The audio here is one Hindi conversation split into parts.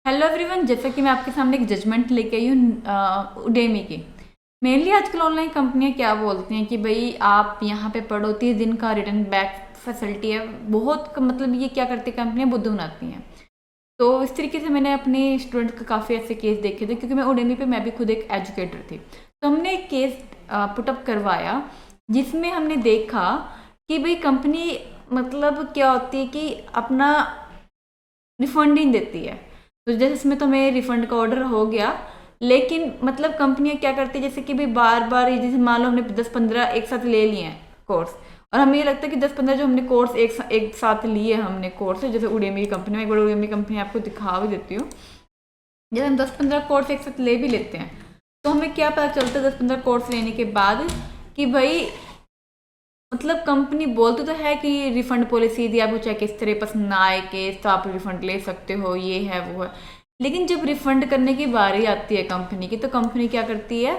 हेलो एवरीवन, जैसा कि मैं आपके सामने एक जजमेंट लेके आई हूँ उडेमी की। मेनली आजकल ऑनलाइन कंपनियां क्या बोलती हैं कि भाई आप यहाँ पे पढ़ो 30 दिन का रिटर्न बैक फैसिलिटी है। बहुत मतलब ये क्या करती है, कंपनियां बुद्धू बनाती हैं। तो इस तरीके से मैंने अपने स्टूडेंट का काफ़ी ऐसे केस देखे थे, क्योंकि मैं उडेमी पे मैं भी खुद एक एजुकेटर थी। तो हमने एक केस पुटअप करवाया जिसमें हमने देखा कि भाई कंपनी मतलब क्या होती है कि अपना रिफंड ही नहीं देती है। तो जैसे इसमें तो मेरे रिफंड का ऑर्डर हो गया, लेकिन मतलब कंपनियां क्या करती है, जैसे कि भाई बार बार जैसे मान लो हमने 10-15 एक साथ ले लिए हैं कोर्स, और हमें ये लगता है कि 10-15 जो हमने कोर्स एक साथ लिए हमने कोर्स, जैसे उडेमी की कंपनी में, एक बड़ी उडेमी कंपनी आपको दिखा भी देती हूँ। जैसे हम 10-15 कोर्स एक साथ ले भी लेते हैं, तो हमें क्या पता चलता है 10-15 कोर्स लेने के बाद कि भाई मतलब कंपनी बोलती तो है कि रिफंड पॉलिसी यदि आपको चाहे किस तरह पसंद ना आए केस तो आप रिफंड ले सकते हो, ये है वो है। लेकिन जब रिफंड करने की बारी आती है कंपनी की, तो कंपनी क्या करती है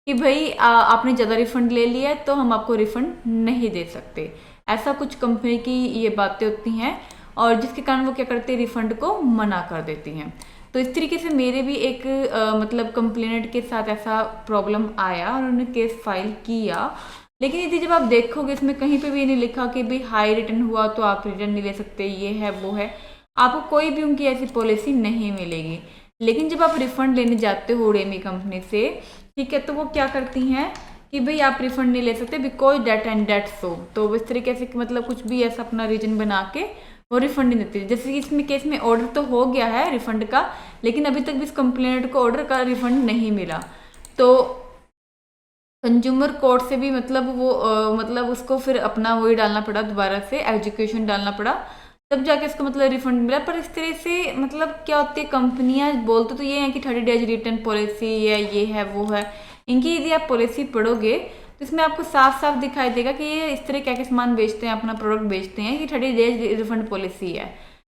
कि भाई आपने ज़्यादा रिफंड ले लिया है तो हम आपको रिफंड नहीं दे सकते। ऐसा कुछ कंपनी की ये बातें होती हैं, और जिसके कारण वो क्या करते हैं, रिफंड को मना कर देती हैं। तो इस तरीके से मेरे भी एक मतलब कंप्लेनेंट के साथ ऐसा प्रॉब्लम आया और उन्होंने केस फाइल किया। लेकिन यदि जब आप देखोगे इसमें कहीं पे भी नहीं लिखा कि भाई हाई रिटर्न हुआ तो आप रिटर्न नहीं ले सकते, ये है वो है। आपको कोई भी उनकी ऐसी पॉलिसी नहीं मिलेगी। लेकिन जब आप रिफंड लेने जाते हो उडेमी कंपनी से, ठीक है, तो वो क्या करती हैं कि भाई आप रिफंड नहीं ले सकते बिकॉज डेट एंड डेट सो। तो इस तरीके से मतलब कुछ भी ऐसा अपना रीजन बना के वो रिफंड नहीं देती। जैसे कि इसमें केस में ऑर्डर तो हो गया है रिफंड का, लेकिन अभी तक भी इस कंप्लेनेंट को ऑर्डर का रिफंड नहीं मिला। तो कंज्यूमर कोर्ट से भी मतलब वो मतलब उसको फिर अपना वही डालना पड़ा, दोबारा से एजुकेशन डालना पड़ा, तब जाके इसको मतलब रिफंड मिला। पर इस तरह से मतलब क्या होती है, कंपनियां बोलते तो ये हैं कि 30 डेज रिटर्न पॉलिसी है, ये है वो है। इनकी यदि आप पॉलिसी पढ़ोगे तो इसमें आपको साफ साफ दिखाई देगा कि ये इस तरह क्या क्या सामान बेचते हैं, अपना प्रोडक्ट बेचते हैं कि 30 डेज रिफंड पॉलिसी है।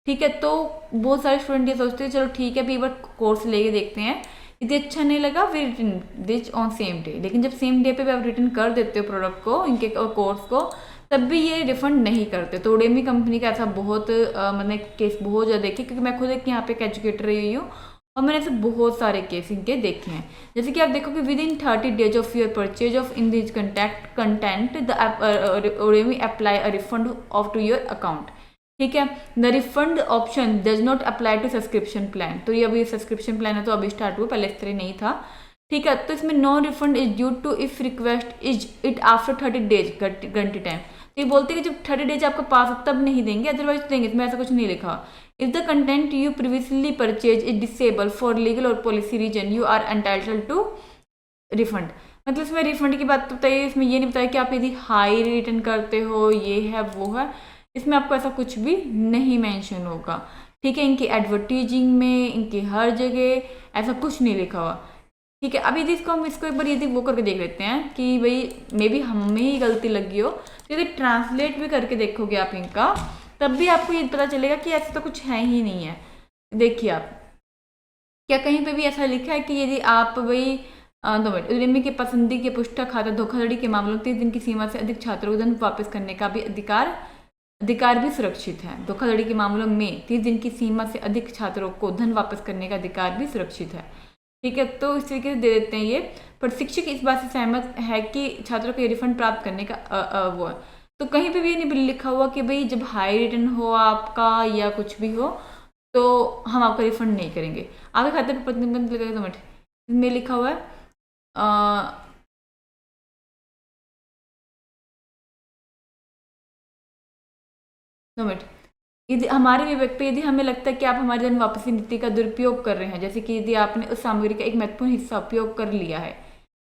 ठीक है, तो बहुत सारे स्टूडेंट ये सोचते हैं चलो ठीक है अभी एक बार कोर्स लेके देखते हैं, यदि अच्छा नहीं लगा फिर return this on same day. लेकिन जब सेम डे पे भी आप रिटर्न कर देते हो प्रोडक्ट को, इनके कोर्स को, तब भी ये रिफंड नहीं करते। तो उडेमी कंपनी का ऐसा बहुत मैंने केस बहुत ज़्यादा देखे, क्योंकि मैं खुद एक यहाँ पे एक एजुकेटर रही हुई हूँ और मैंने ऐसे बहुत सारे केस इनके देखे हैं। जैसे कि आप देखो कि with in 30 days of your purchase of in this content the Udemy apply a refund of to your account. ठीक है, the refund option does not apply to subscription plan. तो ये अभी सब्सक्रिप्शन प्लान है तो अभी स्टार्ट हुआ, पहले इस तरह नहीं था। ठीक है, तो इसमें no refund is due to if request is it after 30 days guarantee time. तो ये बोलते हैं कि जब 30 डेज आपका पास हो तब नहीं देंगे, अदरवाइज देंगे। इसमें ऐसा कुछ नहीं लिखा। If the content you previously purchase is disable for legal or policy reason you are entitled to refund. मतलब इसमें रिफंड की बात तो बताइए, इसमें ये नहीं बताया कि आप यदि हाई रिटर्न करते हो, ये है वो है। इसमें आपको ऐसा कुछ भी नहीं मेंशन होगा। ठीक है, इनकी एडवर्टीजिंग में, इनकी हर जगह ऐसा कुछ नहीं लिखा हुआ। ठीक है, अब यदि इसको हम इसको एक बार यदि वो करके देख लेते हैं कि भाई मे बी हमें ही गलती लगी हो, तो यदि ट्रांसलेट भी करके देखोगे आप इनका, तब भी आपको ये पता चलेगा कि ऐसा तो कुछ है ही नहीं है। देखिए आप, क्या कहीं पे भी ऐसा लिखा है कि यदि आप भाई 2 मिनट, उद्यमी के पसंदी के पुष्टा खाता धोखाधड़ी के मामलों में 30 दिन की सीमा से अधिक छात्रों को धन वापस करने का भी अधिकार भी सुरक्षित है। धोखाधड़ी के मामलों में 30 दिन की सीमा से अधिक छात्रों को धन वापस करने का अधिकार भी सुरक्षित है। ठीक है, तो इस तरीके से दे देते हैं ये। पर शिक्षक इस बात से सहमत है कि छात्रों को रिफंड प्राप्त करने का वो है। तो कहीं पे भी ये नहीं लिखा हुआ कि भाई जब हाई रिटर्न हो आपका या कुछ भी हो तो हम आपका रिफंड नहीं करेंगे। आपके खाते पर प्रतिबंध लगेगा। 2 मिनट, इसमें लिखा हुआ है 2 मिनट, यदि हमारे विवेक पे यदि हमें लगता है कि आप हमारी धन वापसी नीति का दुरुपयोग कर रहे हैं, जैसे कि यदि आपने उस सामग्री का एक महत्वपूर्ण हिस्सा उपयोग कर लिया है,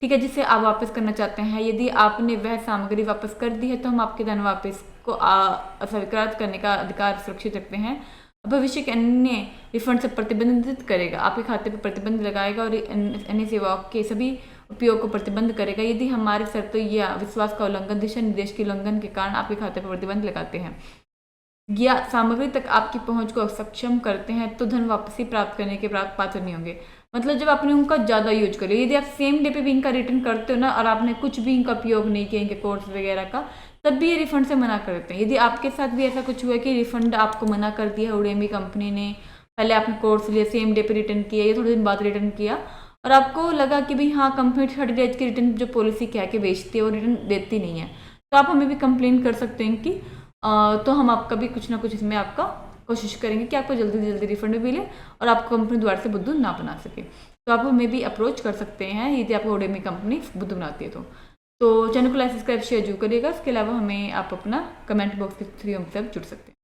ठीक है, जिसे आप वापस करना चाहते हैं, यदि आपने वह सामग्री वापस कर दी है तो हम आपके धन वापस को अस्वीकार करने का अधिकार सुरक्षित रखते हैं। भविष्य के अन्य रिफंड से प्रतिबंधित करेगा, आपके खाते पर प्रतिबंध लगाएगा और अन्य सेवाओं के सभी उपयोग को प्रतिबंध करेगा यदि हमारे शर्तों या विश्वास का उल्लंघन, दिशा निर्देश के उल्लंघन के कारण आपके खाते पर प्रतिबंध लगाते हैं या सामग्री तक आपकी पहुंच को अक्षम करते हैं तो धन वापसी प्राप्त करने के प्राप्त पात्र नहीं होंगे। मतलब जब आपने उनका ज़्यादा यूज कर लिया, यदि आप सेम डे पे भी इनका रिटर्न करते हो ना और आपने कुछ भी इनका उपयोग नहीं किया इनके कोर्स वगैरह का, तब भी ये रिफंड से मना कर देते हैं। यदि आपके साथ भी ऐसा कुछ हुआ कि रिफंड आपको मना कर दिया उडेमी कंपनी ने पहले आपने कोर्स लिया, सेम डे पे रिटर्न किया या थोड़े दिन बाद रिटर्न किया, और आपको लगा कि भाई हाँ कंपनी 30 डेज की रिटर्न जो पॉलिसी कह के बेचती है वो रिटर्न देती नहीं है, तो आप हमें भी कंप्लेन कर सकते हैं कि तो हम आपका भी कुछ ना कुछ इसमें आपका कोशिश करेंगे कि आपको जल्दी से जल्दी रिफंड भी मिले और आपको कंपनी दोबारा से बुद्धू ना बना सके। तो आप हमें भी अप्रोच कर सकते हैं यदि आपको उडेमी कंपनी बुद्धू बनाती है तो चैनल को लाइक सब्सक्राइब शेयर जरूर करिएगा। इसके अलावा हमें आप अपना कमेंट बॉक्स के थ्रू हमसे जुड़ सकते हैं।